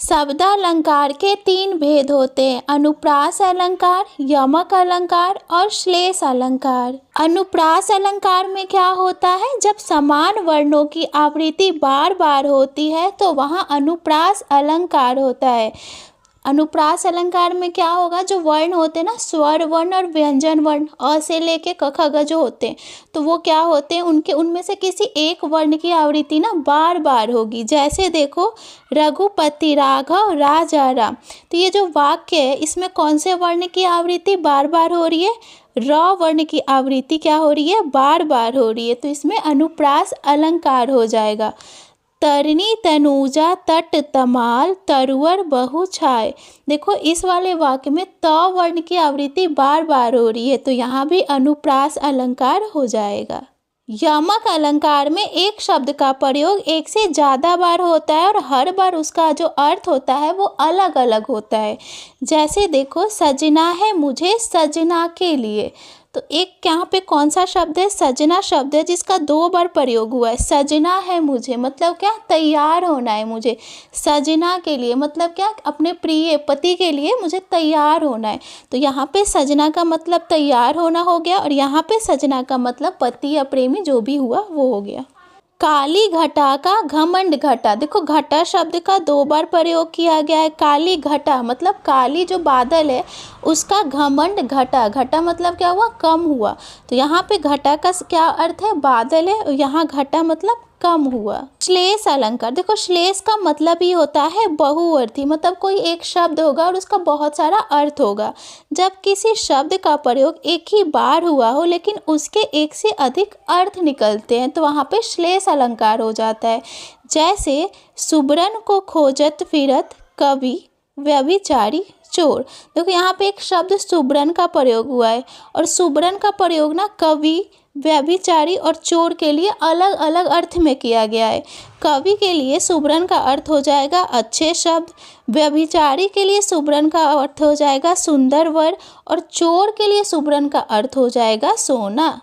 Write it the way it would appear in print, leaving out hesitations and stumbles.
शब्दालंकार के तीन भेद होते हैं, अनुप्रास अलंकार, यमक अलंकार और श्लेष अलंकार। अनुप्रास अलंकार में क्या होता है, जब समान वर्णों की आवृत्ति बार बार होती है तो वहाँ अनुप्रास अलंकार होता है। अनुप्रास अलंकार में क्या होगा, जो वर्ण होते हैं ना, स्वर वर्ण और व्यंजन वर्ण, अ से लेके क ख ग जो होते हैं, तो वो क्या होते हैं, उनमें से किसी एक वर्ण की आवृत्ति ना बार बार होगी। जैसे देखो, रघुपति राघव राजा राम, तो ये जो वाक्य है इसमें कौन से वर्ण की आवृत्ति बार बार हो रही है, र वर्ण की आवृत्ति क्या हो रही है, बार बार हो रही है, तो इसमें अनुप्रास अलंकार हो जाएगा। तरनी तनूजा तट तमाल तरुवर बहु छाए, देखो इस वाले वाक्य में त वर्ण की आवृत्ति बार बार हो रही है, तो यहाँ भी अनुप्रास अलंकार हो जाएगा। यमक अलंकार में एक शब्द का प्रयोग एक से ज़्यादा बार होता है और हर बार उसका जो अर्थ होता है वो अलग अलग होता है। जैसे देखो, सजना है मुझे सजना के लिए, तो एक यहाँ पे कौन सा शब्द है, सजना शब्द है जिसका दो बार प्रयोग हुआ है। सजना है मुझे मतलब क्या, तैयार होना है मुझे, सजना के लिए मतलब क्या, अपने प्रिय पति के लिए मुझे तैयार होना है, तो यहाँ पे सजना का मतलब तैयार होना हो गया और यहाँ पे सजना का मतलब पति या प्रेमी जो भी हुआ वो हो गया। काली घटा का घमंड घटा, देखो घटा शब्द का दो बार प्रयोग किया गया है। काली घटा मतलब काली जो बादल है उसका घमंड घटा, घटा मतलब क्या हुआ, कम हुआ, तो यहाँ पे घटा का क्या अर्थ है, बादल है, और यहाँ घटा मतलब कम हुआ। श्लेष अलंकार, देखो श्लेष का मतलब ही होता है बहुअर्थी, मतलब कोई एक शब्द होगा और उसका बहुत सारा अर्थ होगा। जब किसी शब्द का प्रयोग एक ही बार हुआ हो लेकिन उसके एक से अधिक अर्थ निकलते हैं तो वहाँ पे श्लेष अलंकार हो जाता है। जैसे सुबरन को खोजत फिरत कवि व्यभिचारी चोर, देखो यहाँ पे एक शब्द सुबरन का प्रयोग हुआ है और सुबरन का प्रयोग ना कवि, व्यभिचारी और चोर के लिए अलग अलग अर्थ में किया गया है। कवि के लिए सुबरन का अर्थ हो जाएगा अच्छे शब्द, व्यभिचारी के लिए सुबरन का अर्थ हो जाएगा सुंदर वर और चोर के लिए सुबरन का अर्थ हो जाएगा सोना।